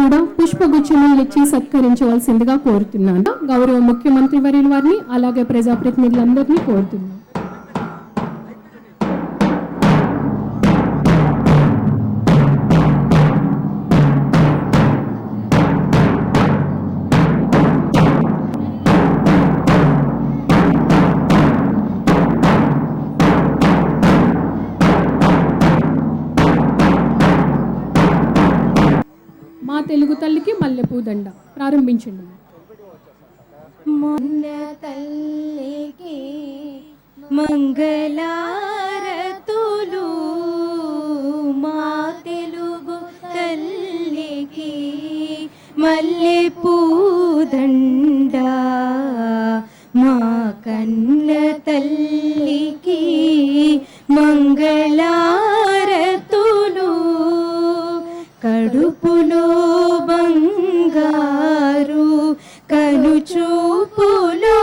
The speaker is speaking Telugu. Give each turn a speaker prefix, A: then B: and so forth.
A: కూడా పుష్పగుచ్చములు ఇచ్చి సత్కరించవలసిందిగా కోరుతున్నాను. గౌరవ ముఖ్యమంత్రి వర్యుల వారిని అలాగే ప్రజాప్రతినిధులందరినీ కోరుతున్నాను. మా తెలుగు తల్లికి మల్లెపూదండ ప్రారంభించండి.
B: మొన్న తల్లికి మంగళారతులు, మా తెలుగు తల్లికి మల్లెపూదండ, మా కన్న తల్లికి మంగళారతులు, కడుపులో బంగారు కనుచూపులో